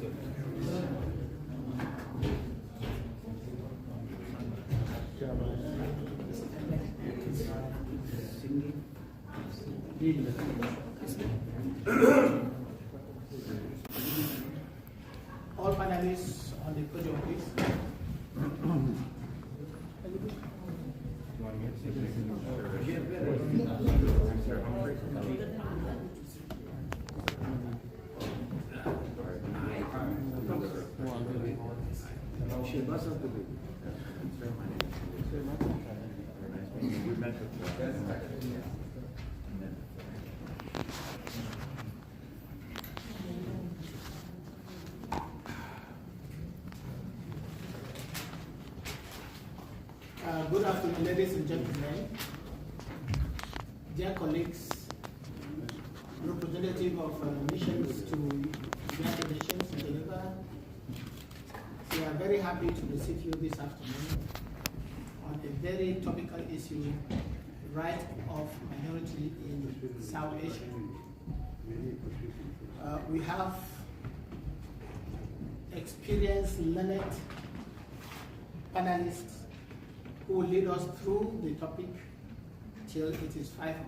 All panelists on the podium, please. Good afternoon, ladies and gentlemen, dear colleagues, representative of missions to United Nations in Geneva. We are very happy to receive you this afternoon on a very topical issue, right of minority in South Asia. We have experienced, learned panelists who will lead us through the topic till it is 5 o'clock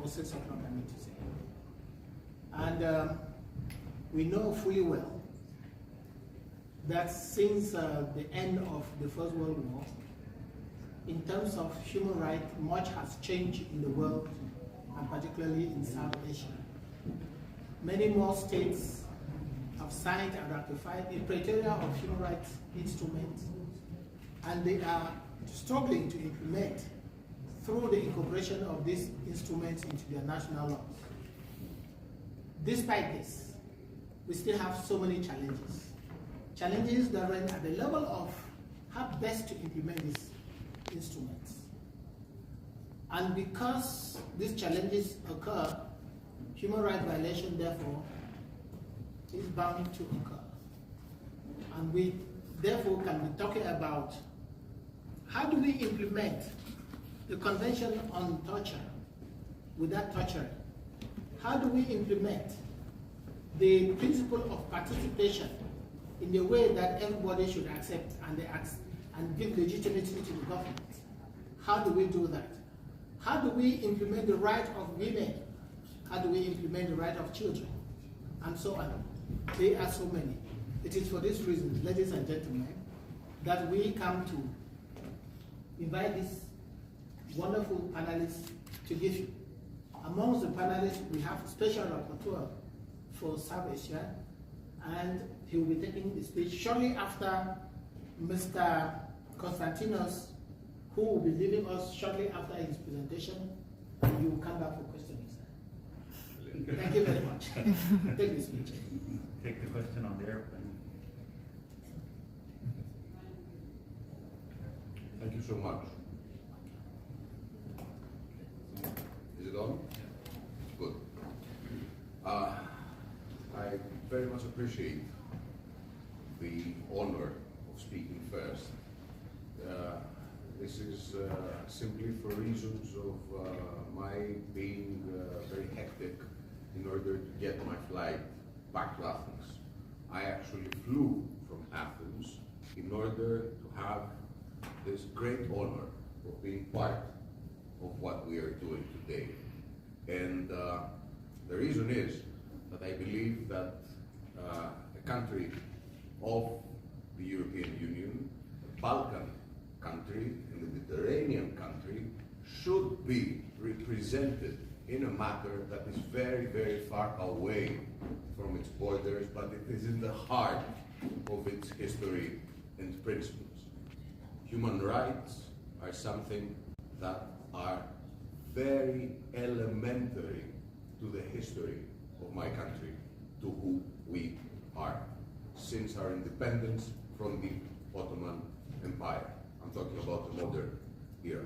or 6 o'clock, I mean to say. And we know fully well that since the end of the First World War, in terms of human rights, much has changed in the world, and particularly in South Asia. Many more states have signed and ratified a criteria of human rights instruments, and they are struggling to implement through the incorporation of these instruments into their national laws. Despite this, we still have so many challenges. Challenges that run at the level of how best to implement these instruments. And because these challenges occur, human rights violation, therefore, is bound to occur. And we, therefore, can be talking about how do we implement the Convention on Torture without torturing? How do we implement the principle of participation in the way that everybody should accept and give legitimacy to the government? How do we do that? How do we implement the right of women? How do we implement the right of children? And so on. There are so many. It is for this reason, ladies and gentlemen, that we come to invite these wonderful panelists to give you. Amongst the panelists, we have a special rapporteur for South Asia, and he will be taking the speech shortly after Mr. Konstantinos, who will be leaving us shortly after his presentation, and you will come back for questions. Thank you very much. Take the speech. Take the question on the airplane. Thank you so much. Is it on? Good. I very much appreciate the honor of speaking first. This is simply for reasons of my being very hectic in order to get my flight back to Athens. I actually flew from Athens in order to have this great honor of being part of what we are doing today. And the reason is that I believe that a country of the European Union, a Balkan country, and a Mediterranean country should be represented in a matter that is very, very far away from its borders, but it is in the heart of its history and principles. Human rights are something that are very elementary to the history of my country, to who we are, since our independence from the Ottoman Empire. I'm talking about the modern era.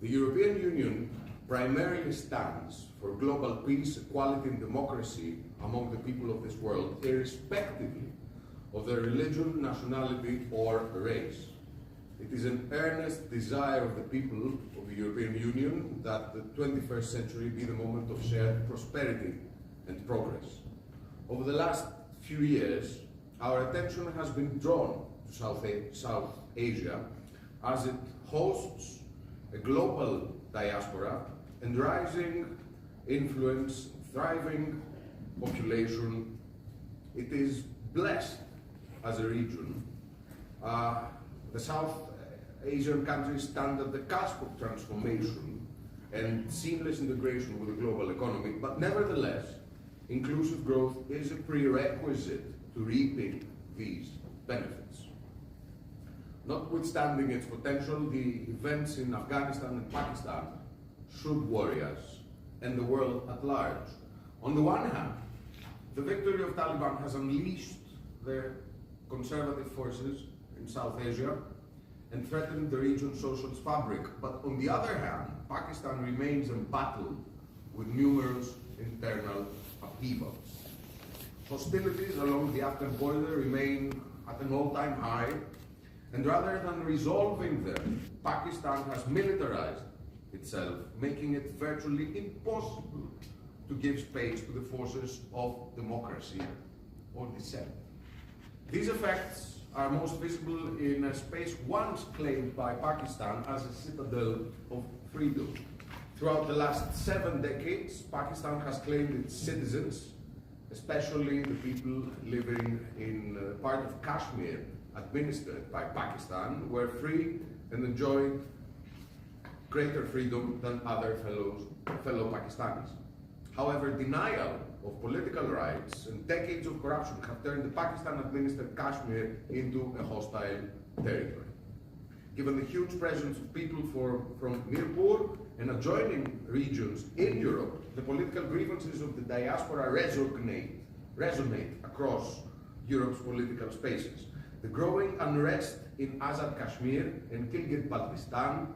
The European Union primarily stands for global peace, equality, and democracy among the people of this world, irrespectively of their religion, nationality, or race. It is an earnest desire of the people of the European Union that the 21st century be the moment of shared prosperity and progress. Over the last few years, our attention has been drawn to South Asia as it hosts a global diaspora and rising influence, thriving population. It is blessed as a region. The South Asian countries stand at the cusp of transformation and seamless integration with the global economy, but nevertheless, inclusive growth is a prerequisite to reaping these benefits. Notwithstanding its potential, the events in Afghanistan and Pakistan should worry us and the world at large. On the one hand, the victory of Taliban has unleashed their conservative forces in South Asia and threatened the region's social fabric. But on the other hand, Pakistan remains embattled with numerous internal upheavals. Hostilities along the Afghan border remain at an all-time high, and rather than resolving them, Pakistan has militarized itself, making it virtually impossible to give space to the forces of democracy or dissent. These effects are most visible in a space once claimed by Pakistan as a citadel of freedom. Throughout the last 7 decades, Pakistan has claimed its citizens, especially the people living in part of Kashmir administered by Pakistan, were free and enjoyed greater freedom than other fellow Pakistanis. However, denial of political rights and decades of corruption have turned the Pakistan-administered Kashmir into a hostile territory. Given the huge presence of people from Mirpur and adjoining regions in Europe, the political grievances of the diaspora resonate across Europe's political spaces. The growing unrest in Azad Kashmir and Gilgit-Baltistan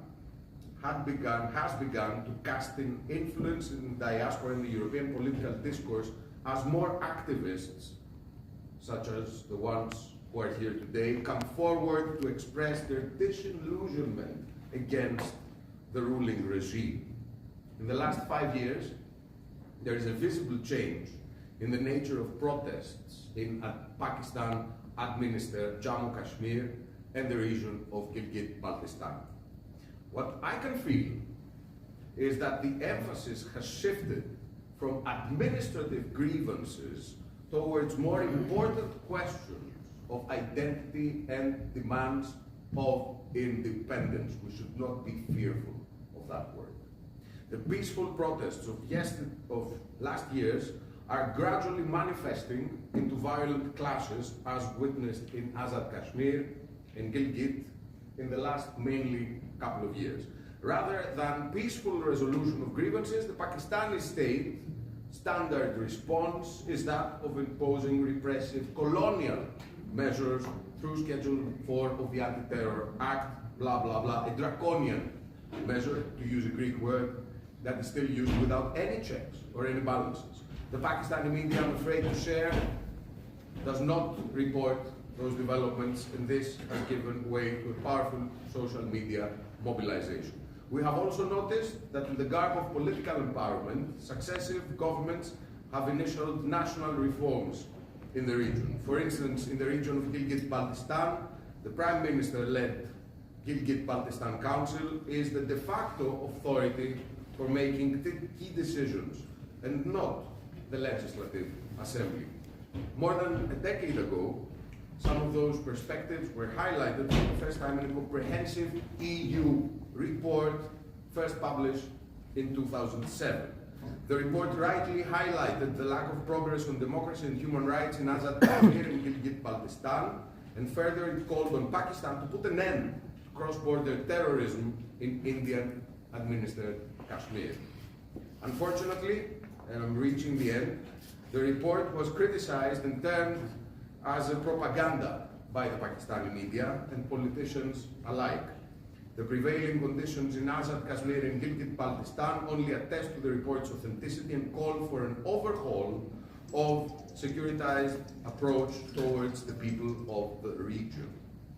has begun to cast in influence in the diaspora in the European political discourse as more activists, such as the ones who are here today, come forward to express their disillusionment against the ruling regime. In the last 5 years, there is a visible change in the nature of protests in Pakistan-administered Jammu Kashmir and the region of Gilgit-Baltistan. What I can feel is that the emphasis has shifted from administrative grievances towards more important questions of identity and demands of independence. We should not be fearful of that word. The peaceful protests of last years are gradually manifesting into violent clashes as witnessed in Azad Kashmir and Gilgit in the last mainly couple of years. Rather than peaceful resolution of grievances, the Pakistani state standard response is that of imposing repressive colonial measures through Schedule 4 of the Anti-Terror Act, blah, blah, blah, a draconian measure, to use a Greek word, that is still used without any checks or any balances. The Pakistani media, I'm afraid to share, does not report those developments, and this has given way to a powerful social media mobilization. We have also noticed that in the garb of political empowerment, successive governments have initiated national reforms in the region. For instance, in the region of Gilgit-Baltistan, the Prime Minister-led Gilgit-Baltistan Council is the de facto authority for making key decisions, and not the Legislative Assembly. More than a decade ago, some of those perspectives were highlighted for the first time in a comprehensive EU report first published in 2007. The report rightly highlighted the lack of progress on democracy and human rights in Azad Kashmir and Gilgit-Baltistan, and further it called on Pakistan to put an end to cross-border terrorism in Indian-administered Kashmir. Unfortunately, and I'm reaching the end, the report was criticized and termed as a propaganda by the Pakistani media and politicians alike. The prevailing conditions in Azad Kashmir and Gilgit-Baltistan only attest to the report's authenticity and call for an overhaul of securitized approach towards the people of the region.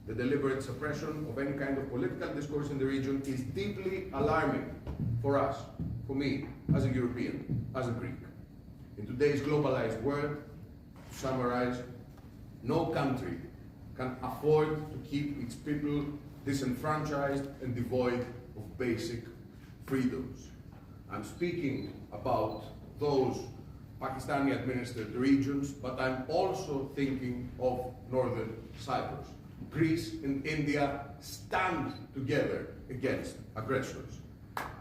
The deliberate suppression of any kind of political discourse in the region is deeply alarming for us, for me, as a European, as a Greek. In today's globalized world, summarize, no country can afford to keep its people disenfranchised and devoid of basic freedoms. I'm speaking about those Pakistani-administered regions, but I'm also thinking of Northern Cyprus. Greece and India stand together against aggressors.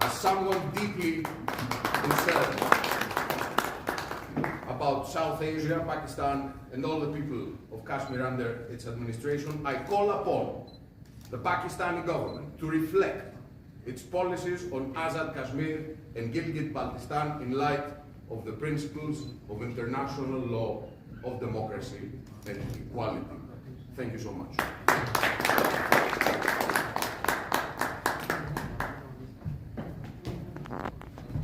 As someone deeply concerned about South Asia, Pakistan, and all the people of Kashmir under its administration, I call upon the Pakistani government to reflect its policies on Azad Kashmir and Gilgit-Baltistan in light of the principles of international law, of democracy and equality. Thank you so much.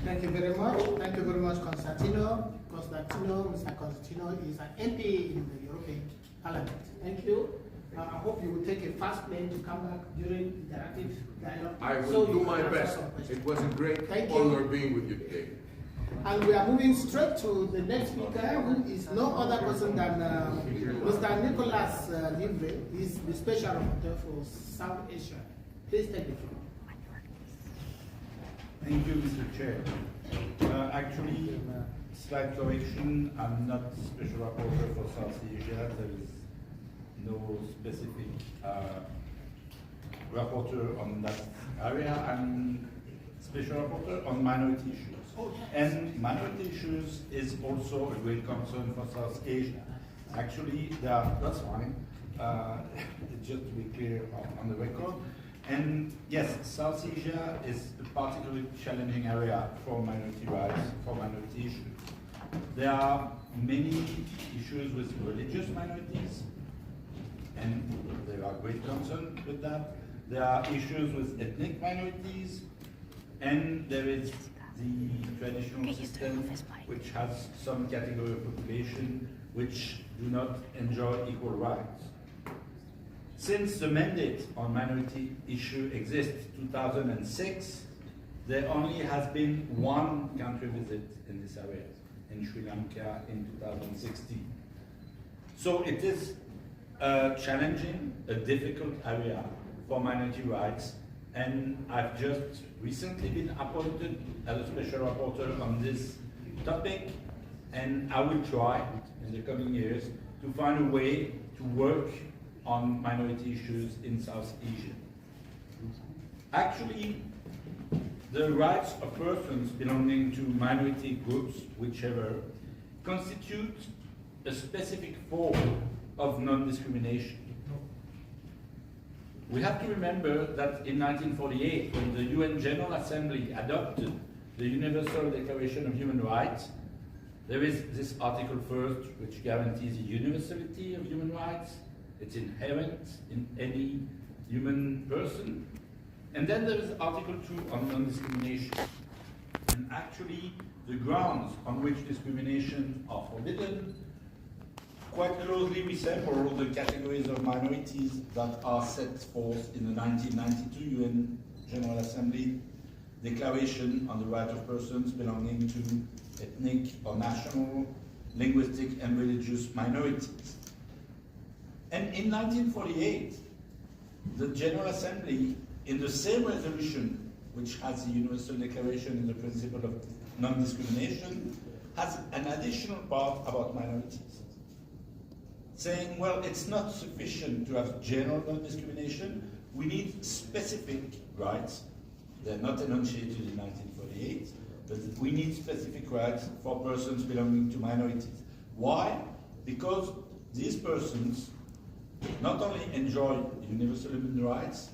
Thank you very much. Thank you very much, Constantino. Mr. Constantino is an MP in the European Parliament. Thank you. I hope you will take a fast plane to come back during interactive dialogue. I will do my best. It was a great honor being with you today. And we are moving straight to the next speaker, who is no other person than Mr. Nicholas Livre. He's the Special Rapporteur for South Asia. Please take the floor. Thank you, Mr. Chair. Actually, slight correction, I'm not Special Rapporteur for South Asia. There is no specific rapporteur on that area. I'm Special Rapporteur on minority issues. And minority issues is also a great concern for South Asia. Actually, that's fine. Just to be clear on the record. And yes, South Asia is a particularly challenging area for minority rights, for minority issues. There are many issues with religious minorities, and there are great concerns with that. There are issues with ethnic minorities, and there is the traditional system, which has some category of population which do not enjoy equal rights. Since the mandate on minority issue exists 2006, there only has been one country visit in this area, in Sri Lanka in 2016. So it is a challenging, a difficult area for minority rights, and I've just recently been appointed as a special rapporteur on this topic, and I will try in the coming years to find a way to work on minority issues in South Asia. Actually, the rights of persons belonging to minority groups, whichever, constitute a specific form of non-discrimination. We have to remember that in 1948, when the UN General Assembly adopted the Universal Declaration of Human Rights, there is this Article 1st, which guarantees the universality of human rights. It's inherent in any human person. And then there is Article 2 on non-discrimination. And actually, the grounds on which discrimination are forbidden quite closely resemble the categories of minorities that are set forth in the 1992 UN General Assembly Declaration on the Right of Persons Belonging to Ethnic or National, Linguistic and Religious Minorities. And in 1948, the General Assembly, in the same resolution which has the Universal Declaration and the principle of non-discrimination, has an additional part about minorities, saying, well, it's not sufficient to have general non-discrimination, we need specific rights. They're not enunciated in 1948, but we need specific rights for persons belonging to minorities. Why? Because these persons not only enjoy universal human rights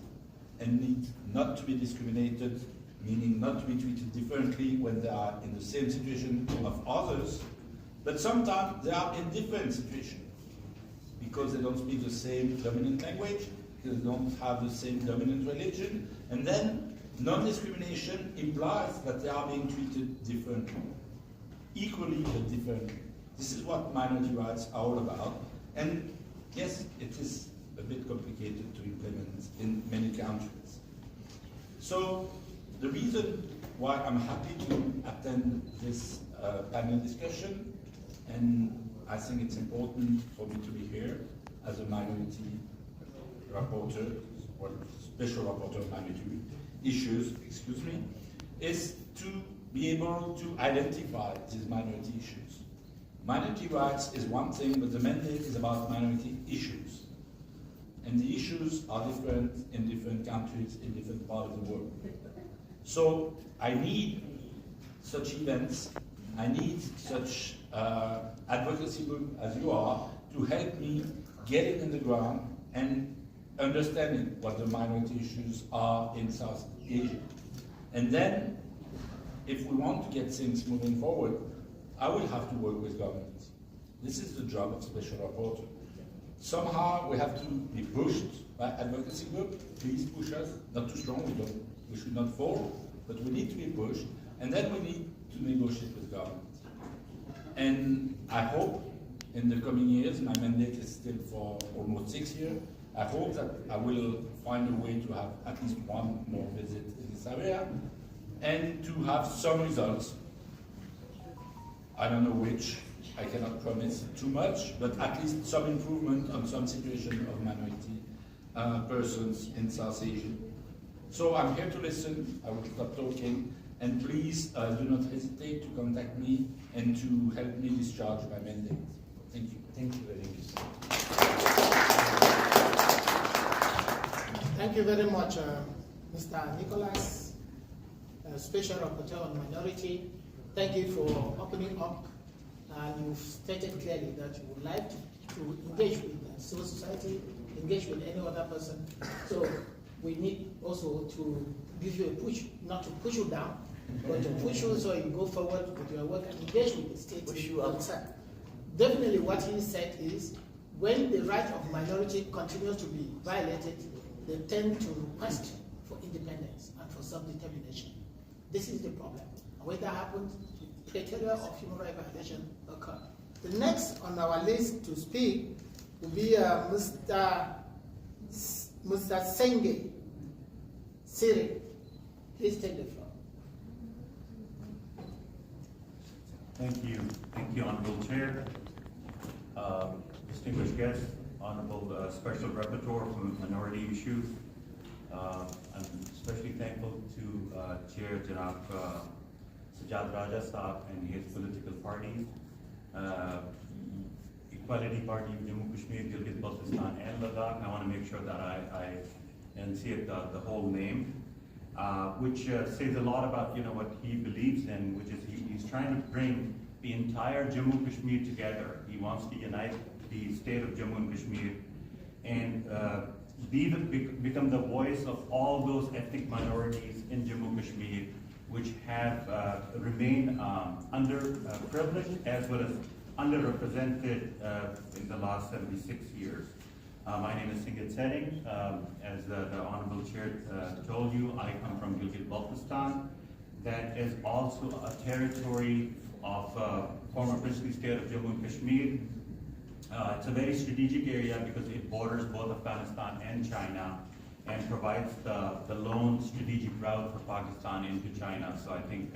and need not to be discriminated, meaning not to be treated differently when they are in the same situation of others, but sometimes they are in different situations because they don't speak the same dominant language, they don't have the same dominant religion, and then non-discrimination implies that they are being treated differently, equally but differently. This is what minority rights are all about, and yes, it is a bit complicated to implement in many countries. So the reason why I'm happy to attend this panel discussion, and I think it's important for me to be here as a minority rapporteur, or special rapporteur on minority issues, excuse me, is to be able to identify these minority issues. Minority rights is one thing, but the mandate is about minority issues. And the issues are different in different countries, in different parts of the world. So I need such events, I need such advocacy group as you are to help me getting in the ground and understanding what the minority issues are in South Asia. And then, if we want to get things moving forward, I will have to work with governments. This is the job of special rapporteur. Somehow we have to be pushed by advocacy group. Please push us, not too strong, we should not fall, but we need to be pushed, and then we need to negotiate with governments. And I hope in the coming years, my mandate is still for almost 6 years, I hope that I will find a way to have at least one more visit in this area and to have some results. I don't know which, I cannot promise too much, but at least some improvement on some situation of minority persons in South Asia. So I'm here to listen, I will stop talking, and please do not hesitate to contact me and to help me discharge my mandate. Thank you. Thank you very much. Thank you very much, Mr. Nicholas, Special Rapporteur on Minority. Thank you for opening up, and you've stated clearly that you would like to engage with civil society, engage with any other person. So we need also to give you a push, not to push you down, but to push you so you go forward with your work and engage with the state. Push you outside. Definitely what he said is, when the right of minority continues to be violated, they tend to request for independence and for self-determination. This is the problem. And when that happens, criteria of human rights violation occur. The next on our list to speak will be Mr. Senge Siri. Please take the floor. Thank you, Honorable Chair, distinguished guests, Honorable Special Rapporteur for Minority Issues. I'm especially thankful to Chair Janab Sajjad Raja Saab and his political parties, Equality Party, Jammu Kashmir, Gilgit Baltistan, and Ladakh. I want to make sure that I enunciate the whole name, which says a lot about what he believes in, which is he's trying to bring the entire Jammu Kashmir together. He wants to unite the state of Jammu and Kashmir and become the voice of all those ethnic minorities in Jammu Kashmir which have remained underprivileged as well as underrepresented in the last 76 years. My name is Singit Sering. As the Honorable Chair told you, I come from Gilgit-Baltistan. That is also a territory of former princely state of Jammu and Kashmir. It's a very strategic area because it borders both Afghanistan and China and provides the lone strategic route for Pakistan into China. So I think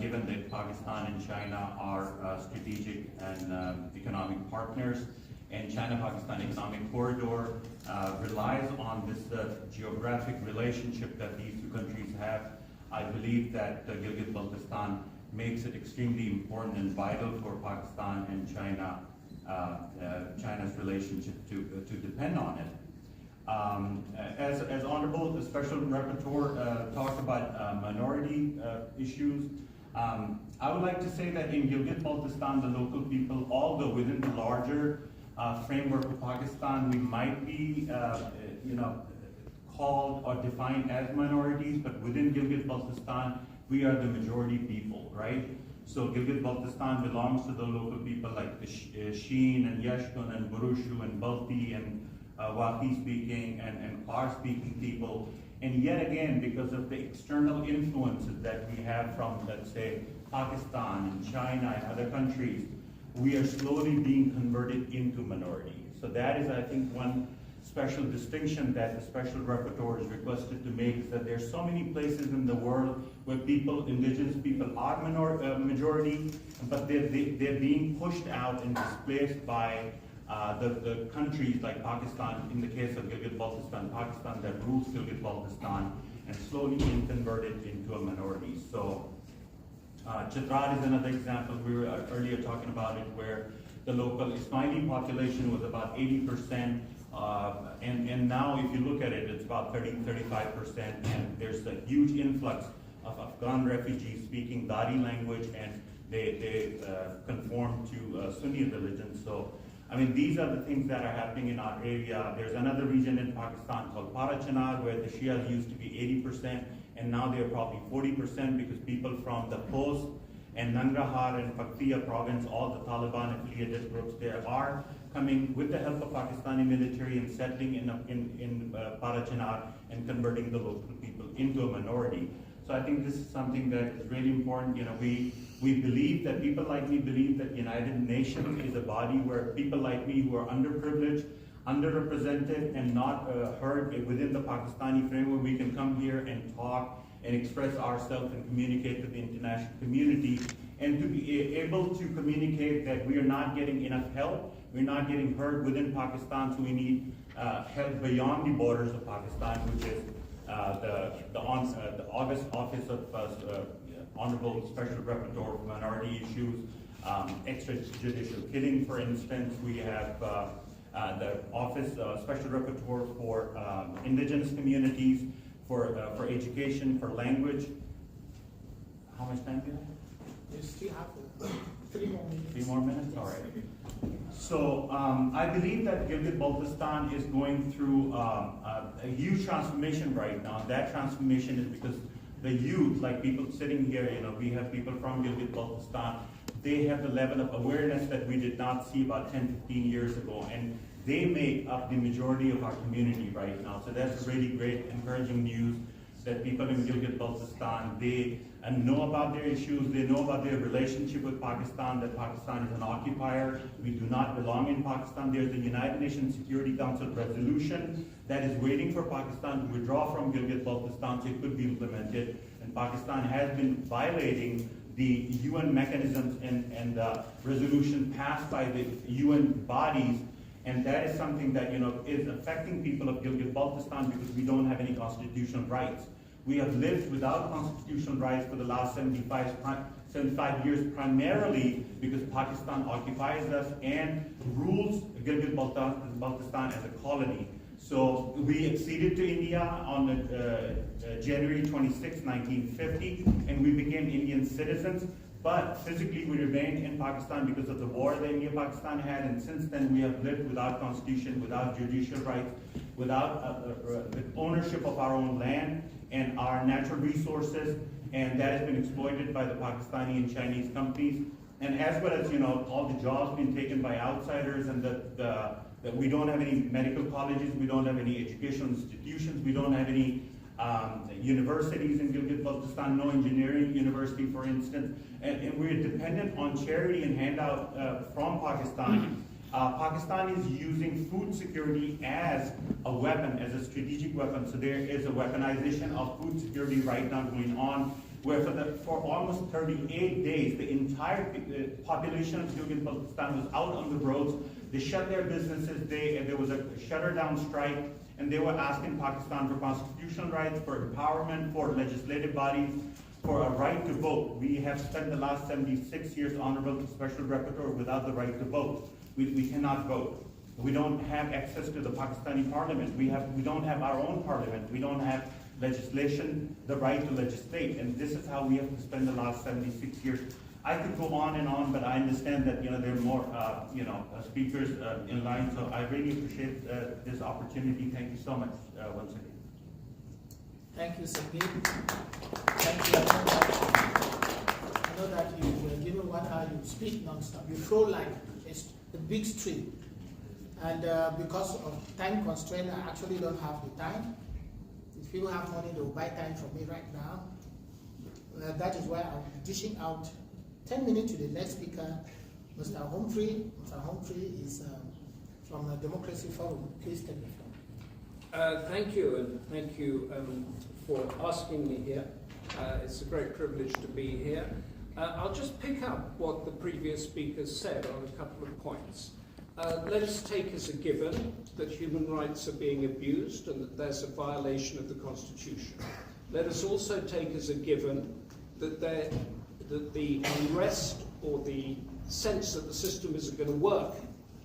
given that Pakistan and China are strategic and economic partners, and China-Pakistan Economic Corridor relies on this geographic relationship that these two countries have, I believe that Gilgit-Baltistan makes it extremely important and vital for Pakistan and China, China's relationship to depend on it. As Honorable Special Rapporteur talked about minority issues, I would like to say that in Gilgit-Baltistan, the local people, although within the larger framework of Pakistan, we might be, called or defined as minorities, but within Gilgit-Baltistan, we are the majority people, right? So Gilgit-Baltistan belongs to the local people like the Sheen and Yashkun and Burushu and Balti and Waqi speaking and Khar speaking people. And yet again, because of the external influences that we have from, let's say, Pakistan and China and other countries, we are slowly being converted into minorities. So that is, I think, one special distinction that the special rapporteur is requested to make is that there's so many places in the world where people, indigenous people, are majority, but they're being pushed out and displaced by the countries like Pakistan, in the case of Gilgit-Baltistan, Pakistan that rules Gilgit-Baltistan, and slowly being converted into a minority. So Chitral is another example. We were earlier talking about it, where the local Ismaili population was about 80%, and now if you look at it, it's about 30-35%, and there's a huge influx of Afghan refugees speaking Dari language, and they conform to Sunni religion. So, I mean, these are the things that are happening in our area. There's another region in Pakistan called Parachanar, where the Shias used to be 80%, and now they're probably 40% because people from the Post and Nangarhar and Paktiya province, all the Taliban affiliated groups there, are coming with the help of Pakistani military and settling in Parachanar and converting the local people into a minority. So I think this is something that is really important. You know, we believe that, people like me believe that United Nations is a body where people like me who are underprivileged, underrepresented, and not heard within the Pakistani framework, we can come here and talk and express ourselves and communicate to the international community, and to be able to communicate that we are not getting enough help, we're not getting heard within Pakistan, so we need help beyond the borders of Pakistan, which is the August Office of Honorable Special Rapporteur for Minority Issues, extrajudicial killing, for instance. We have the Office Special Rapporteur for Indigenous Communities, for education, for language. How much time do you have? You still have 3 more minutes. 3 more minutes? All right. So I believe that Gilgit-Baltistan is going through a huge transformation right now. That transformation is because the youth, like people sitting here, you know, we have people from Gilgit-Baltistan, they have the level of awareness that we did not see about 10, 15 years ago. And they make up the majority of our community right now. So that's really great, encouraging news that people in Gilgit-Baltistan, they know about their issues, they know about their relationship with Pakistan, that Pakistan is an occupier, we do not belong in Pakistan. There's a United Nations Security Council resolution that is waiting for Pakistan to withdraw from Gilgit-Baltistan so it could be implemented. And Pakistan has been violating the UN mechanisms and resolution passed by the UN bodies. And that is something that, you know, is affecting people of Gilgit-Baltistan because we don't have any constitutional rights. We have lived without constitutional rights for the last 75 years, primarily because Pakistan occupies us and rules Gilgit-Baltistan as a colony. So we acceded to India on January 26, 1950, and we became Indian citizens. But physically we remained in Pakistan because of the war that India-Pakistan had, and since then we have lived without constitution, without judicial rights, without ownership of our own land and our natural resources, and that has been exploited by the Pakistani and Chinese companies, and as well as, you know, all the jobs being taken by outsiders, and that we don't have any medical colleges, we don't have any educational institutions, we don't have any universities in Gilgit-Baltistan, no engineering university, for instance, and we're dependent on charity and handout from Pakistan. Pakistan is using food security as a weapon, as a strategic weapon. So there is a weaponization of food security right now going on, where for almost 38 days, the entire population of Gilgit-Baltistan was out on the roads. They shut their businesses. There was a shutter-down strike, and they were asking Pakistan for constitutional rights, for empowerment, for legislative bodies, for a right to vote. We have spent the last 76 years, Honorable Special Rapporteur, without the right to vote. We cannot vote. We don't have access to the Pakistani parliament. We don't have our own parliament. We don't have legislation, the right to legislate. And this is how we have to spend the last 76 years. I could go on and on, but I understand that, you know, there are more speakers in line. So I really appreciate this opportunity. Thank you so much once again. Thank you, Sabir. Thank you. I know that you were given 1 hour, you speak non-stop. You flow like a big stream. And because of time constraint, I actually don't have the time. If people have money, they will buy time from me right now. That is why I'm dishing out 10 minutes to the next speaker, Mr. Humphrey. Mr. Humphrey is from the Democracy Forum. Please take the floor. Thank you, and thank you for asking me here. It's a great privilege to be here. I'll just pick up what the previous speakers said on a couple of points. Let us take as a given that human rights are being abused and that there's a violation of the Constitution. Let us also take as a given that the unrest or the sense that the system isn't going to work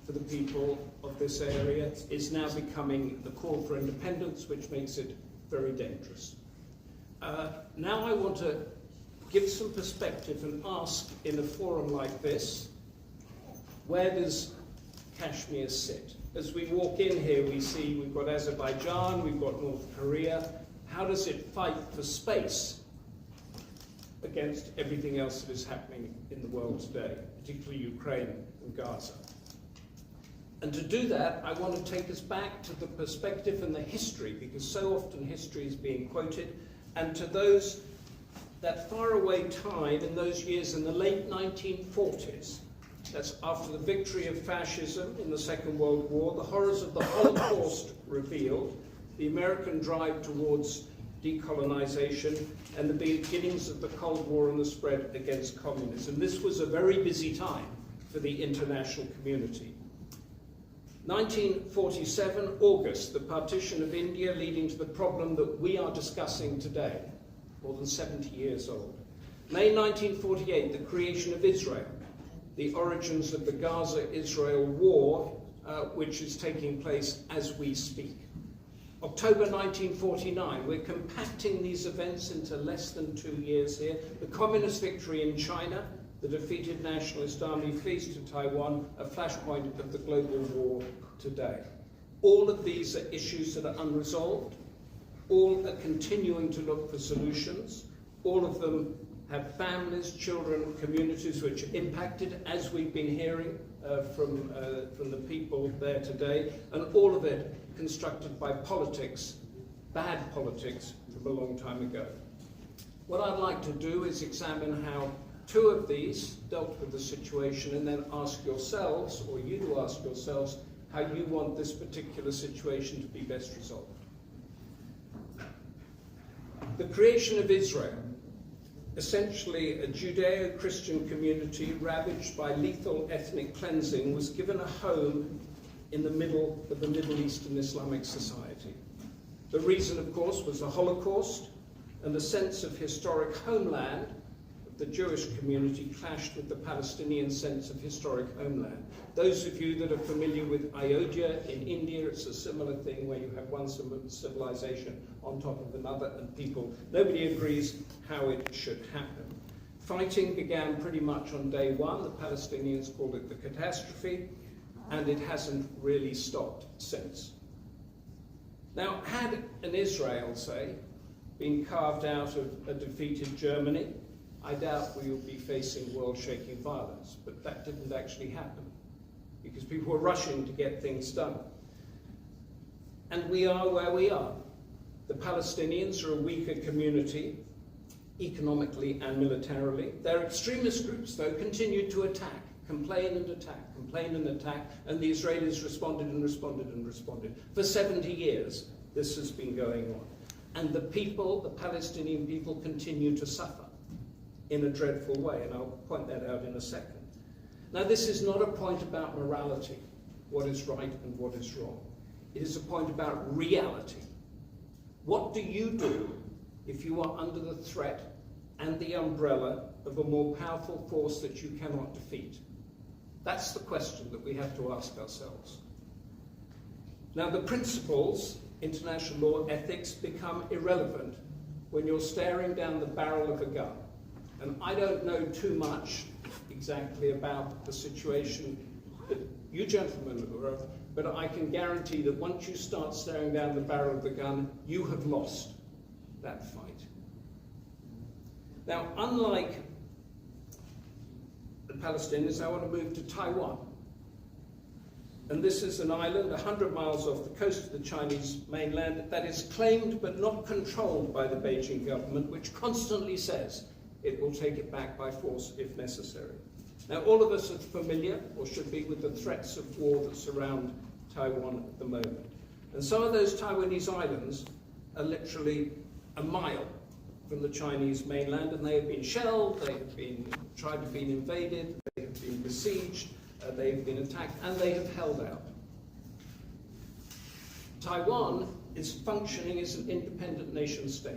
for the people of this area is now becoming the call for independence, which makes it very dangerous. Now I want to give some perspective and ask in a forum like this, where does Kashmir sit? As we walk in here, we see we've got Azerbaijan, we've got North Korea. How does it fight for space against everything else that is happening in the world today, particularly Ukraine and Gaza? And to do that, I want to take us back to the perspective and the history, because so often history is being quoted, and to that faraway time in those years in the late 1940s. That's after the victory of fascism in the Second World War, the horrors of the Holocaust revealed, the American drive towards decolonization, and the beginnings of the Cold War and the spread against communism. This was a very busy time for the international community. 1947, August, the partition of India leading to the problem that we are discussing today, more than 70 years old. May 1948, the creation of Israel, the origins of the Gaza-Israel war, which is taking place as we speak. October 1949, we're compacting these events into less than 2 years here. The communist victory in China, the defeated nationalist army flees to Taiwan, a flashpoint of the global war today. All of these are issues that are unresolved. All are continuing to look for solutions. All of them have families, children, communities which are impacted, as we've been hearing from the people there today, and all of it constructed by politics, bad politics, from a long time ago. What I'd like to do is examine how two of these dealt with the situation, and then ask yourselves, or you to ask yourselves, how you want this particular situation to be best resolved. The creation of Israel, essentially a Judeo-Christian community ravaged by lethal ethnic cleansing, was given a home in the middle of the Middle Eastern Islamic society. The reason, of course, was the Holocaust, and the sense of historic homeland of the Jewish community clashed with the Palestinian sense of historic homeland. Those of you that are familiar with Ayodhya in India, it's a similar thing where you have one civilization on top of another, and nobody agrees how it should happen. Fighting began pretty much on day one. The Palestinians called it the catastrophe, and it hasn't really stopped since. Now, had an Israel, say, been carved out of a defeated Germany, I doubt we would be facing world-shaking violence, but that didn't actually happen, because people were rushing to get things done. And we are where we are. The Palestinians are a weaker community, economically and militarily. Their extremist groups, though, continued to attack, complain and attack, complain and attack, and the Israelis responded and responded and responded. For 70 years, this has been going on. And the people, the Palestinian people, continue to suffer in a dreadful way, and I'll point that out in a second. Now, this is not a point about morality, what is right and what is wrong. It is a point about reality. What do you do if you are under the threat and the umbrella of a more powerful force that you cannot defeat? That's the question that we have to ask ourselves. Now, the principles, international law, ethics, become irrelevant when you're staring down the barrel of a gun. And I don't know too much exactly about the situation that you gentlemen are of, but I can guarantee that once you start staring down the barrel of the gun, you have lost that fight. Now, unlike the Palestinians, I want to move to Taiwan. And this is an island 100 miles off the coast of the Chinese mainland that is claimed but not controlled by the Beijing government, which constantly says it will take it back by force if necessary. Now, all of us are familiar, or should be, with the threats of war that surround Taiwan at the moment. And some of those Taiwanese islands are literally a mile from the Chinese mainland, and they have been shelled, they have been tried to be invaded, they have been besieged, they have been attacked, and they have held out. Taiwan is functioning as an independent nation state,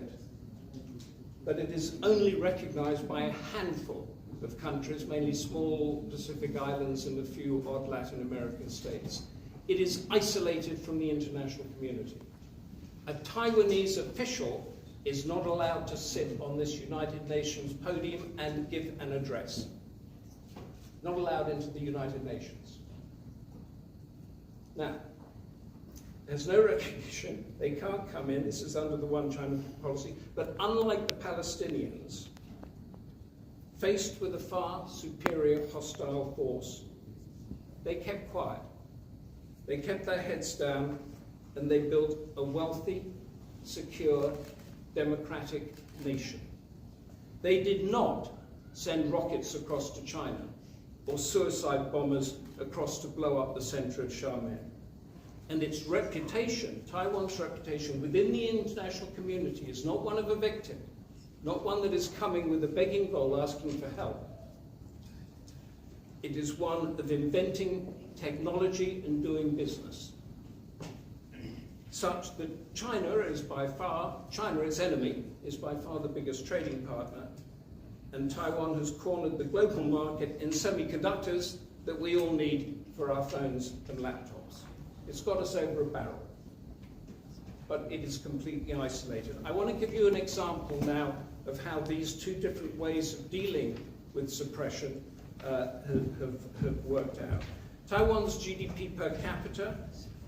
but it is only recognized by a handful of countries, mainly small Pacific islands and a few odd Latin American states. It is isolated from the international community. A Taiwanese official is not allowed to sit on this United Nations podium and give an address. Not allowed into the United Nations. Now, there's no recognition, they can't come in, this is under the One China policy, but unlike the Palestinians, faced with a far superior hostile force, they kept quiet. They kept their heads down and they built a wealthy, secure, democratic nation. They did not send rockets across to China or suicide bombers across to blow up the center of Xiamen. And its reputation, Taiwan's reputation within the international community, is not one of a victim, not one that is coming with a begging bowl asking for help. It is one of inventing technology and doing business, such that China is by far, China's enemy, is by far the biggest trading partner, and Taiwan has cornered the global market in semiconductors that we all need for our phones and laptops. It's got us over a barrel, but it is completely isolated. I want to give you an example now of how these two different ways of dealing with suppression have worked out. Taiwan's GDP per capita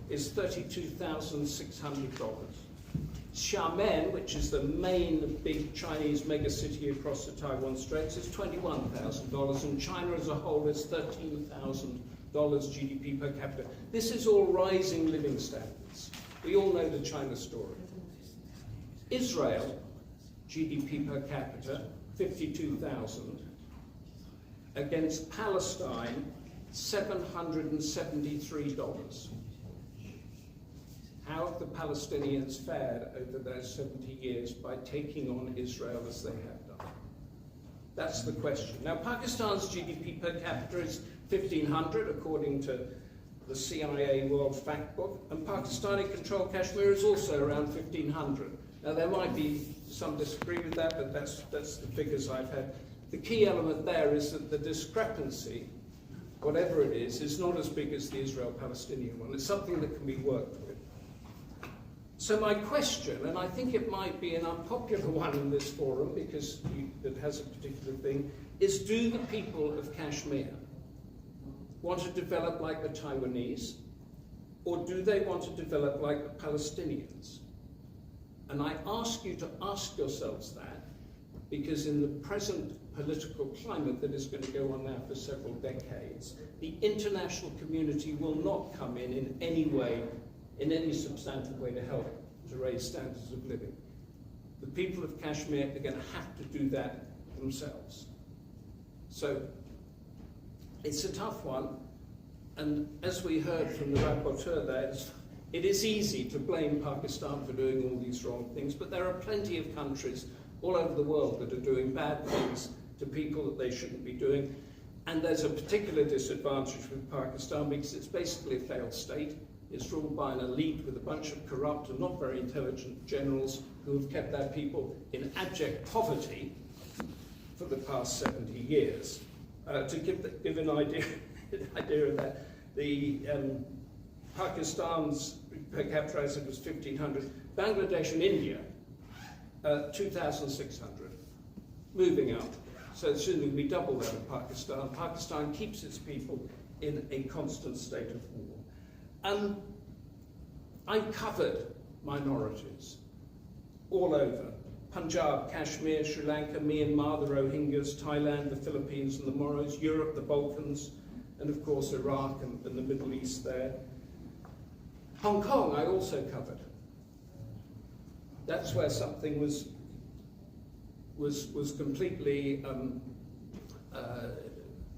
is $32,600. Xiamen, which is the main big Chinese megacity across the Taiwan Straits, is $21,000, and China as a whole is $13,000 GDP per capita. This is all rising living standards. We all know the China story. Israel, GDP per capita, 52,000, against Palestine, $773. How have the Palestinians fared over those 70 years by taking on Israel as they have done? That's the question. Now, Pakistan's GDP per capita is 1,500, according to the CIA World Fact Book, and Pakistani-controlled Kashmir is also around 1,500. Now, there might be some disagree with that, but that's the figures I've had. The key element there is that the discrepancy, whatever it is not as big as the Israel-Palestinian one. It's something that can be worked with. So my question, and I think it might be an unpopular one in this forum because it has a particular thing, is do the people of Kashmir want to develop like the Taiwanese, or do they want to develop like the Palestinians? And I ask you to ask yourselves that, because in the present political climate that is going to go on now for several decades, the international community will not come in any way, in any substantive way to help to raise standards of living. The people of Kashmir are going to have to do that themselves. So it's a tough one, and as we heard from the rapporteur there, it is easy to blame Pakistan for doing all these wrong things, but there are plenty of countries all over the world that are doing bad things to people that they shouldn't be doing. And there's a particular disadvantage with Pakistan because it's basically a failed state. It's ruled by an elite with a bunch of corrupt and not very intelligent generals who have kept their people in abject poverty for the past 70 years. To give an idea of that, the Pakistan's per capita, as it was 1,500. Bangladesh and India, 2,600, moving up. So soon it'll be double that of Pakistan. Pakistan keeps its people in a constant state of war. I covered minorities all over. Punjab, Kashmir, Sri Lanka, Myanmar, the Rohingyas, Thailand, the Philippines and the Moros, Europe, the Balkans, and of course Iraq and the Middle East there. Hong Kong I also covered. That's where something was completely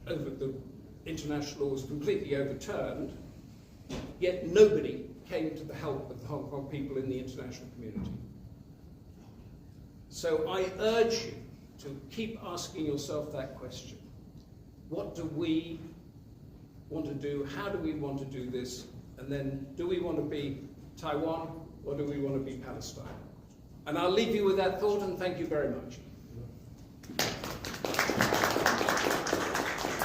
the international law was completely overturned, yet nobody came to the help of the Hong Kong people in the international community. So I urge you to keep asking yourself that question. What do we want to do? How do we want to do this? And then, do we want to be Taiwan or do we want to be Palestine? And I'll leave you with that thought, and thank you very much.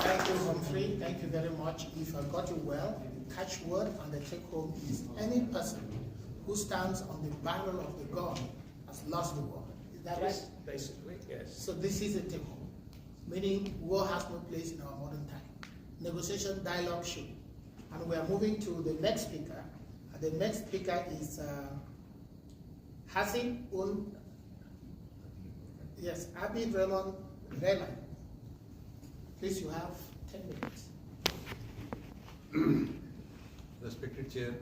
Thank you, Humphrey. Thank you very much. If I got you well, the catchword and the take home is any person who stands on the barrel of the gun has lost the war. Is that right? Basically, yes. So this is a take home, meaning war has no place in our modern time. Negotiation, dialogue should. And we are moving to the next speaker. The next speaker is Hassan Abid Rahman Relan. Please, you have 10 minutes. Respected Chair,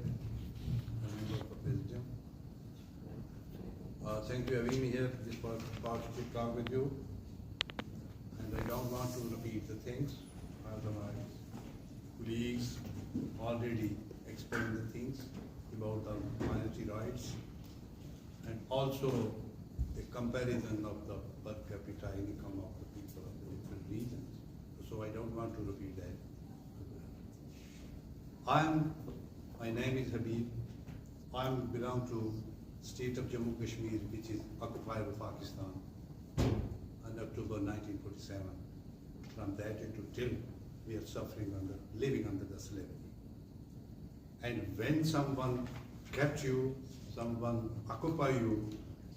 members of the Presidium, thank you for having me here this opportunity to talk with you. And I don't want to repeat the things, as my colleagues already explained the things about the minority rights and also the comparison of the per capita income of the people of the different regions. So I don't want to repeat that. My name is Habib. I belong to state of Jammu Kashmir, which is occupied by Pakistan in October 1947. From that to till we are living under the slavery. And when someone kept you, someone occupy you,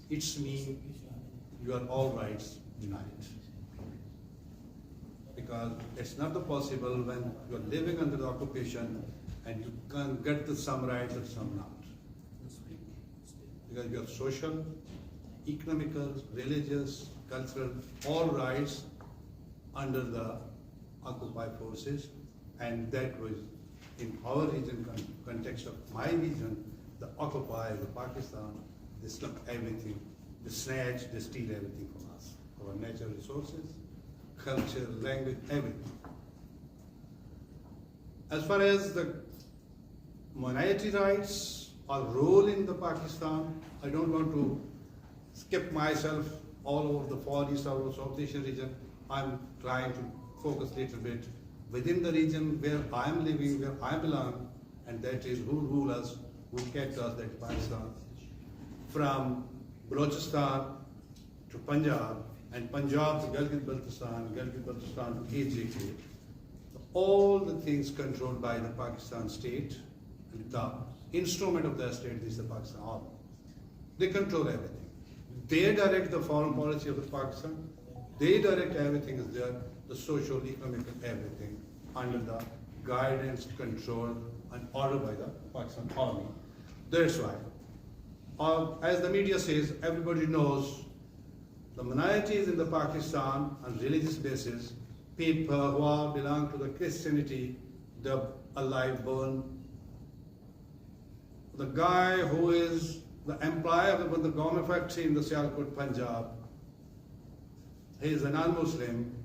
it's mean your all rights denied. Because it's not possible when you're living under the occupation and you can get the some rights and some not. Because your social, economical, religious, cultural, all rights under the occupied forces, and that was in our region, context of my region, the occupy, the Pakistan, they took everything, they snatch, they steal everything from us. Our natural resources, culture, language, everything. As far as the minority rights or role in the Pakistan, I don't want to skip myself all over the Far East or South Asian region. I'm trying to focus a little bit within the region where I'm living, where I belong, and that is who rule us, who kept us, that Pakistan. From Balochistan to Punjab, and Punjab to Gilgit-Baltistan to KJK. All the things controlled by the Pakistan state, and the instrument of that state is the Pakistan Army. They control everything. They direct the foreign policy of the Pakistan. They direct everything is there, the social, economic, everything, under the guidance, control, and order by the Pakistan Army. That's why, as the media says, everybody knows the minorities in the Pakistan on religious basis, people who belong to the Christianity, they're alive, born. The guy who is the employee of the government factory in the Sialkot, Punjab, he is a non-Muslim.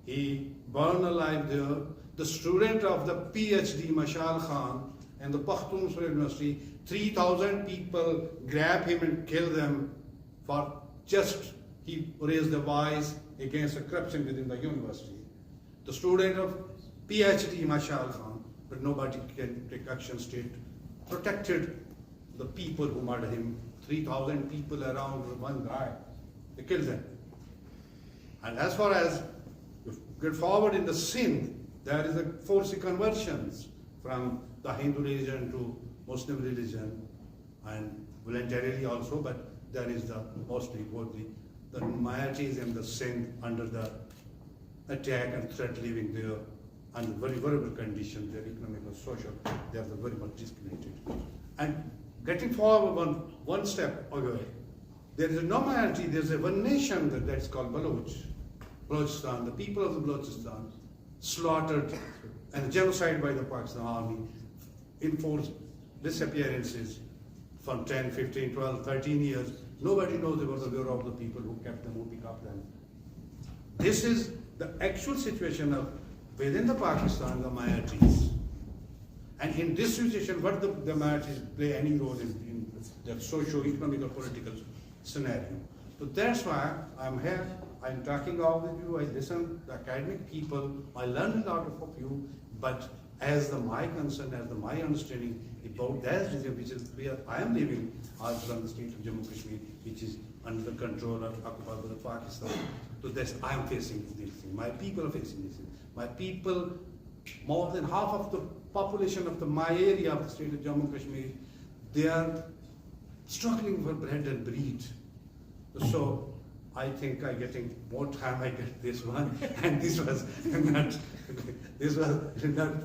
He born alive there. The student of the PhD, Mashal Khan, and the Pakhtun University, 3,000 people grab him and kill them for just he raised the voice against the corruption within the university. The student of PhD, Mashal Khan, but nobody can take action. State protected the people who murdered him. 3,000 people around one guy, they killed them. And as far as you get forward in the Sindh, there is a forced conversions from the Hindu religion to Muslim religion, and voluntarily also, but there is the mostly the minorities in the Sindh under the attack and threat living there under very vulnerable conditions, their economic and social, they are very much discriminated. And getting forward one step away, there is no minority, there is a one nation that's called Balochistan. The people of the Balochistan slaughtered and genocide by the Pakistan Army, enforced disappearances from 10, 15, 12, 13 years. Nobody knows about the bureau of the people who kept them, who picked up them. This is the actual situation of within the Pakistan, the minorities. And in this situation, what the minorities play any role in the socio-economic or political scenario. So that's why I'm here. I'm talking all with you. I listen to academic people. I learn a lot of you. But as my concern, as my understanding about that region, which is where I am living, also on the state of Jammu Kashmir, which is under the control of occupied by Pakistan. So that's I am facing this thing. My people are facing this thing. My people, more than half of the population of my area of the state of Jammu Kashmir, they are struggling for bread and bread. So I think I'm getting more time. I get this one, and this was not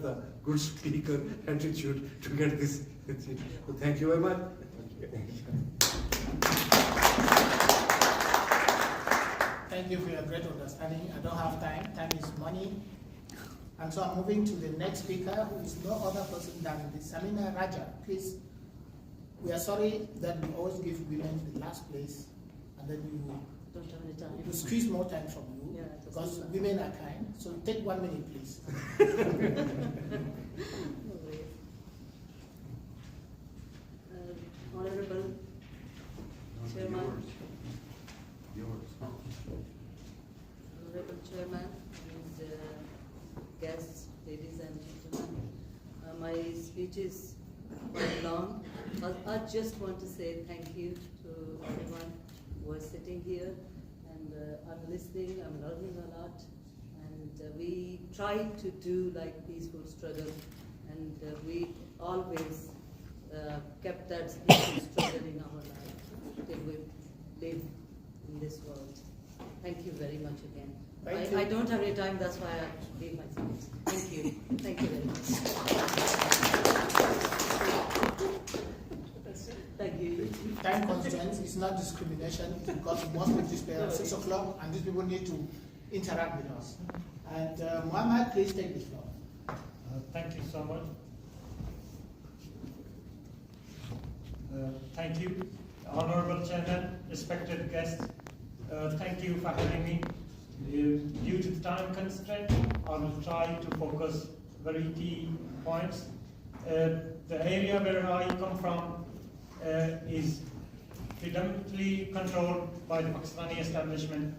the good speaker attitude to get this. So thank you very much. Thank you for your great understanding. I don't have time. Time is money. And so I'm moving to the next speaker, who is no other person than the Samina Raja. Please, we are sorry that we always give women the last place, and then Don't have any time. we squeeze more time from you, Yeah, because women are kind. So take 1 minute, please. Honorable Chairman, Honorable Chairman and guests, ladies and gentlemen, my speech is quite long. I just want to say thank you to everyone who is sitting here, and I'm listening, I'm learning a lot, and we try to do like peaceful struggle, and we always kept that peaceful struggle in our life till we live in this world. Thank you very much again. I don't have any time, that's why I leave my speech. Thank you. Thank you very much. Thank you. Time constraints is not discrimination. It's because we must make this prayer at 6 o'clock, and these people need to interact with us. And Muhammad, please take the floor. Thank you so much. Thank you, Honorable Chairman, respected guests. Thank you for having me. Due to the time constraint, I will try to focus very key points. The area where I come from is predominantly controlled by the Pakistani establishment.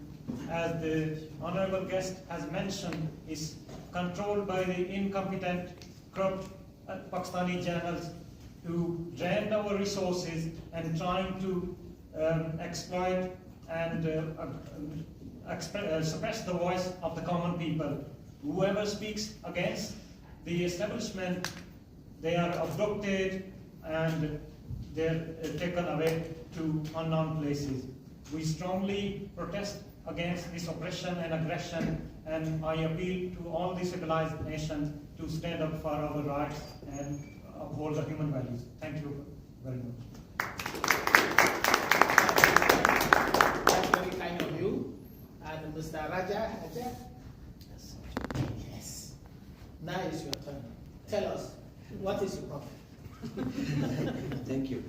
As the Honorable guest has mentioned, is controlled by the incompetent, corrupt Pakistani generals who drained our resources and trying to exploit and suppress the voice of the common people. Whoever speaks against the establishment, they are abducted and they're taken away to unknown places. We strongly protest against this oppression and aggression, and I appeal to all the civilized nations to stand up for our rights and uphold the human values. Thank you very much. That's very kind of you. And Mr. Raja? Yes. Yes. Now is your turn. Tell us, what is your problem? Thank you.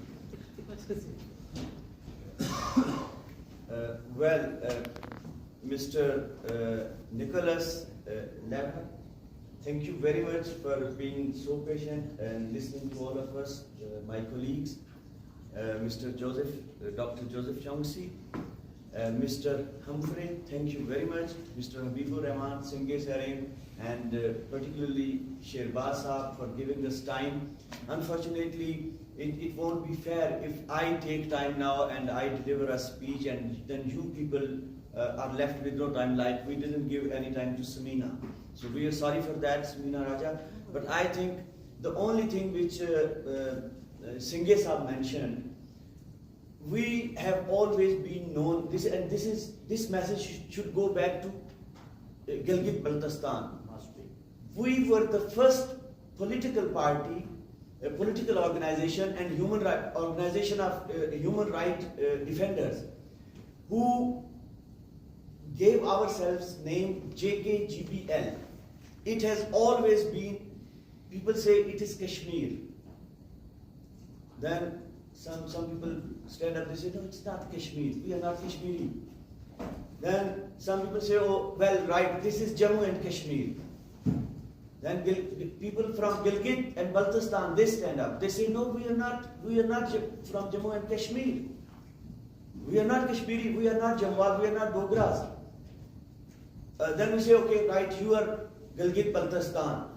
Mr. Nicholas Levin, thank you very much for being so patient and listening to all of us, my colleagues, Mr. Joseph, Dr. Joseph Chongsi, Mr. Humphrey, thank you very much, Mr. Habibur Rahman, Singh Sarin, and particularly Sherbaz Saab for giving us time. Unfortunately, it won't be fair if I take time now and I deliver a speech and then you people are left with no time, like we didn't give any time to Samina. So we are sorry for that, Samina Raja. But I think the only thing which Singh Saab mentioned, we have always been known, this message should go back to Gilgit-Baltistan. We were the first political party, a political organization and organization of human rights defenders who gave ourselves name JKGBL. It has always been, people say it is Kashmir. Then some people stand up, they say, no, it's not Kashmir, we are not Kashmiri. Then some people say, oh, well, right, this is Jammu and Kashmir. Then people from Gilgit and Baltistan, they stand up. They say, no, we are not from Jammu and Kashmir. We are not Kashmiri, we are not Jamwal, we are not Dogras. Then we say, okay, right, you are Gilgit Baltistan.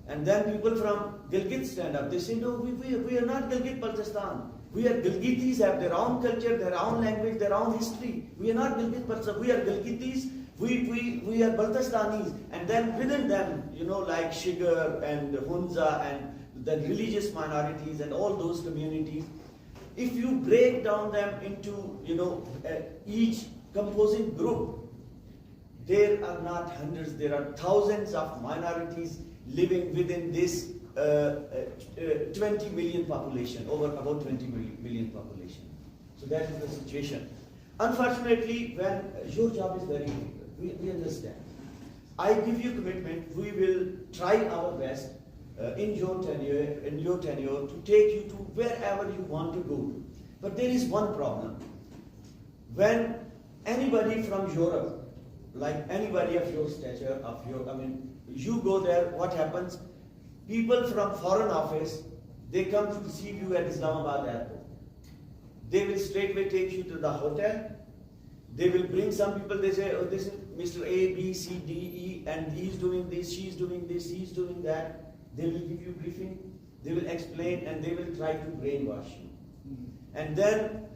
And then people from Gilgit stand up. They say, no, we are not Gilgit Baltistan. We are Gilgitis, have their own culture, their own language, their own history. We are not Gilgit Baltistan, we are Gilgitis. We are Baltistanis, and then within them, like Shigar and Hunza and the religious minorities and all those communities, if you break down them into, each composing group, there are not hundreds, there are thousands of minorities living within this 20 million population, over about 20 million population. So that is the situation. Unfortunately, when your job is very difficult, we understand. I give you commitment, we will try our best in your tenure to take you to wherever you want to go to. But there is one problem. When anybody from Europe, like anybody of your stature, you go there, what happens? People from Foreign Office, they come to receive you at Islamabad airport. They will straightway take you to the hotel. They will bring some people, they say, oh, this is Mr. A, B, C, D, E, and he's doing this, she's doing this, he's doing that. They will give you briefing, they will explain, and they will try to brainwash you. And then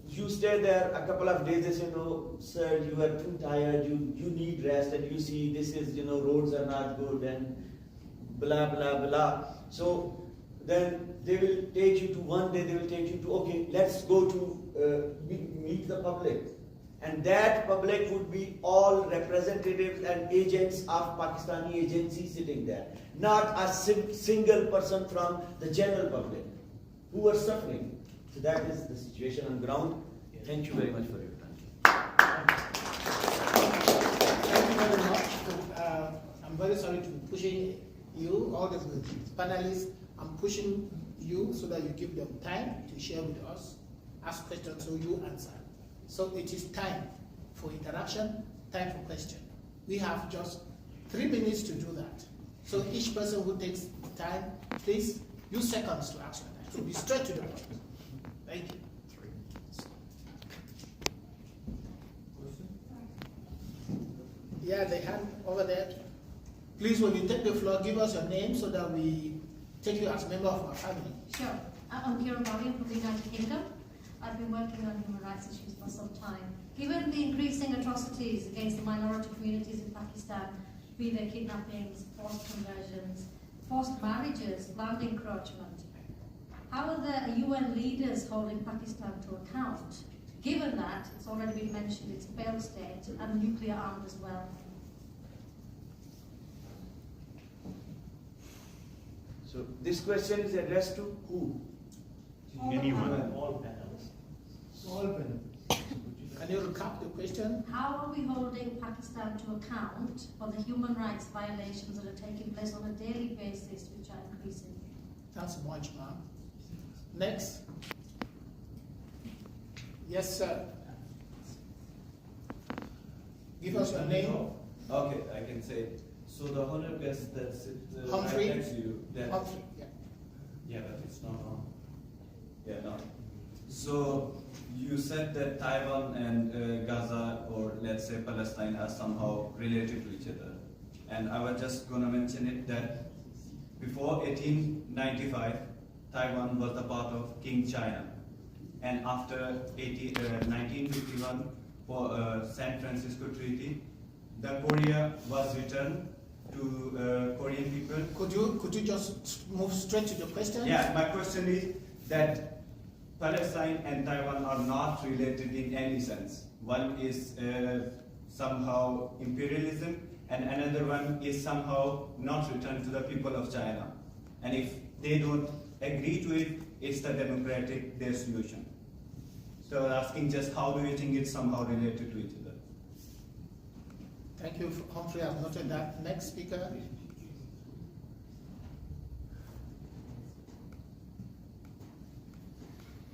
you stay there a couple of days, they say, no, sir, you are too tired, you need rest, and you see this is, roads are not good, and blah, blah, blah. So then they will take you to, one day they will take you to, okay, let's go to meet the public. And that public would be all representatives and agents of Pakistani agencies sitting there. Not a single person from the general public who are suffering. So that is the situation on ground. Thank you very much for your time. Thank you very much. I'm very sorry to be pushing you, all the panelists. I'm pushing you so that you give them time to share with us, ask questions so you answer. So it is time for interaction, time for question. We have just 3 minutes to do that. So each person who takes time, please use seconds to ask your time. So be straight to the point. Thank you. Yeah, the hand over there. Please, when you take the floor, give us your name so that we take you as a member of our family. Sure. I'm Kira Bali from the United Kingdom. I've been working on human rights issues for some time. Given the increasing atrocities against the minority communities in Pakistan, be they kidnappings, forced conversions, forced marriages, land encroachment, how are the UN leaders holding Pakistan to account, given that, it's already been mentioned, it's a failed state and nuclear armed as well? So this question is addressed to who? Anyone. All panels. Can you recap the question? How are we holding Pakistan to account for the human rights violations that are taking place on a daily basis, which are increasing? Thanks much, ma'am. Next. Yes, sir. Give us your name. Okay, I can say it. So the honored guest that sit Humphrey. right next to you. Humphrey, yeah. Yeah, but it's not on. Yeah, no. So you said that Taiwan and Gaza, or let's say Palestine, are somehow related to each other. And I was just going to mention it that before 1895, Taiwan was a part of King China. And after 1951, for San Francisco Treaty, the Korea was returned to Korean people. Could you just move straight to the question? Yeah, my question is that Palestine and Taiwan are not related in any sense. One is somehow imperialism, and another one is somehow not returned to the people of China. And if they don't agree to it, it's the democratic, their solution. So asking just how do you think it's somehow related to each other? Thank you, Humphrey. I've noted that. Next speaker.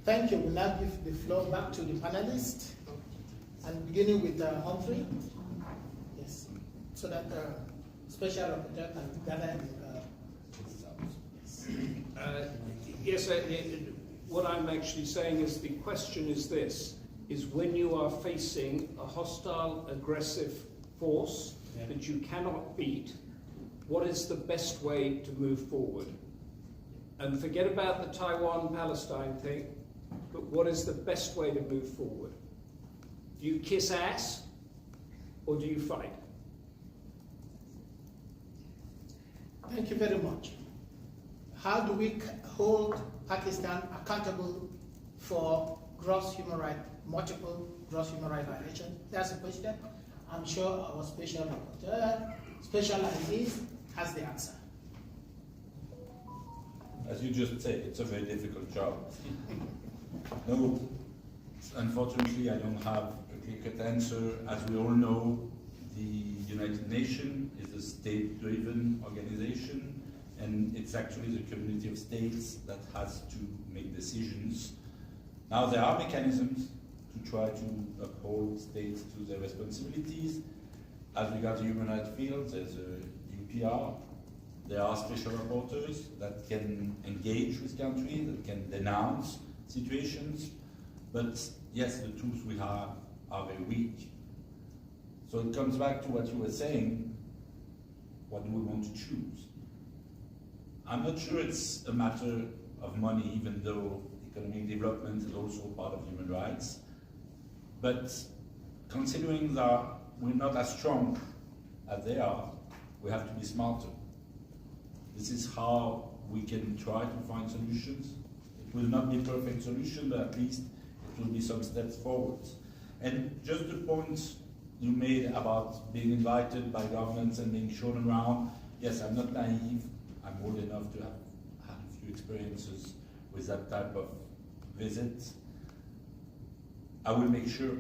Thank you. We'll now give the floor back to the panelists. And beginning with Humphrey. Yes. So that special rapporteur can gather Yes, what I'm actually saying is the question is this, is when you are facing a hostile, aggressive force that you cannot beat, what is the best way to move forward? And forget about the Taiwan-Palestine thing, but what is the best way to move forward? Do you kiss ass or do you fight? Thank you very much. How do we hold Pakistan accountable for multiple gross human rights violations? That's a question. I'm sure our special rapporteur, specialized, has the answer. As you just said, it's a very difficult job. No, unfortunately, I don't have a clear-cut answer. As we all know, the United Nations is a state-driven organization, and it's actually the community of states that has to make decisions. Now, there are mechanisms to try to uphold states to their responsibilities. As regards the human rights field, there's a UPR. There are special rapporteurs that can engage with countries, that can denounce situations. But yes, the tools we have are very weak. So it comes back to what you were saying, what do we want to choose? I'm not sure it's a matter of money, even though economic development is also part of human rights. But considering that we're not as strong as they are, we have to be smarter. This is how we can try to find solutions. It will not be a perfect solution, but at least it will be some steps forward. And just the point you made about being invited by governments and being shown around, yes, I'm not naive. I'm old enough to have had a few experiences with that type of visit. I will make sure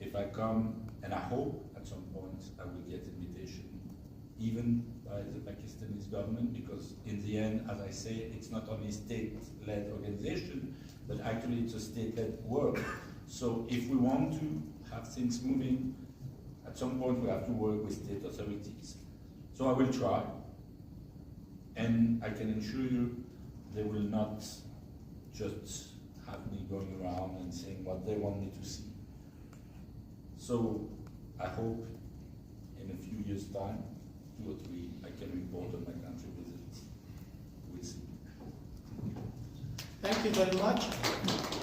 if I come, and I hope at some point I will get invitation, even by the Pakistani government, because in the end, as I say, it's not only state-led organization, but actually it's a state-led work. So if we want to have things moving, at some point we have to work with state authorities. So I will try, and I can assure you they will not just have me going around and saying what they want me to see. So I hope in a few years' time, 2 or 3, I can report on my country visit. We'll see. Thank you very much.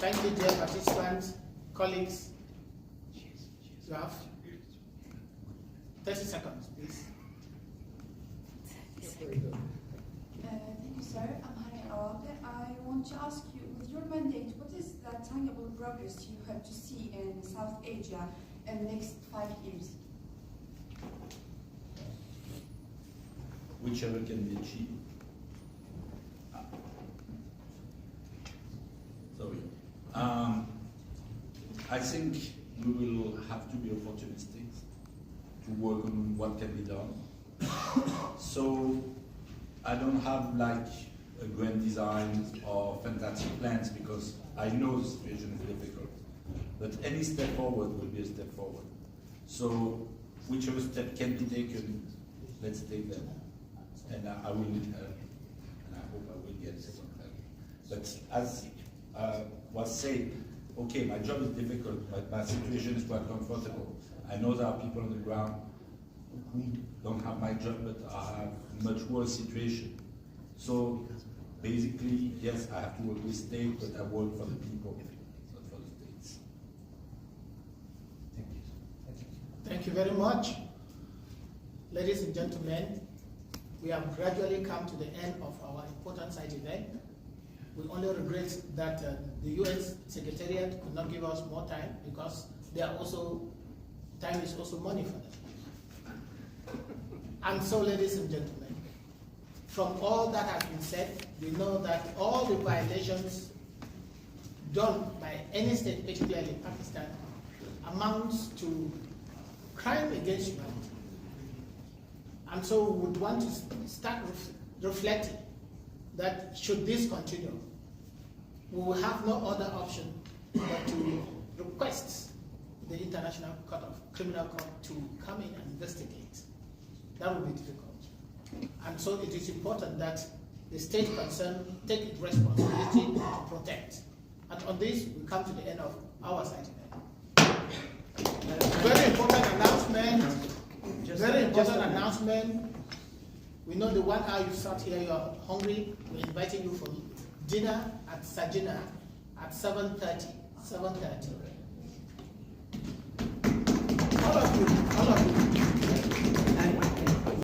Thank you, dear participants, colleagues. You have 30 seconds, please. Thank you, sir. I'm Hani Awabe. I want to ask you, with your mandate, what is the tangible progress you have to see in South Asia in the next 5 years? Whichever can be achieved. Sorry. I think we will have to be opportunistic to work on what can be done. So I don't have like a grand design or fantastic plans because I know the situation is difficult. But any step forward will be a step forward. So whichever step can be taken, let's take them. And I will need help, and I hope I will get some help. But as was said, okay, my job is difficult, but my situation is quite comfortable. I know there are people on the ground who don't have my job, but I have much worse situation. So basically, yes, I have to work with state, but I work for the people, not for the states. Thank you. Thank you very much. Ladies and gentlemen, we have gradually come to the end of our important side event. We only regret that the UN Secretariat could not give us more time because they are also, time is also money for them. And so, ladies and gentlemen, from all that has been said, we know that all the violations done by any state, particularly Pakistan, amounts to crime against humanity. And so we would want to start reflecting that should this continue, we will have no other option but to request the International Criminal Court to come in and investigate. That would be difficult. And so it is important that the state concerned take its responsibility to protect. And on this, we come to the end of our side today. Very important announcement. Very important announcement. We know the 1 hour you sat here, you're hungry. We're inviting you for dinner at Sajina at 7:30. 7:30.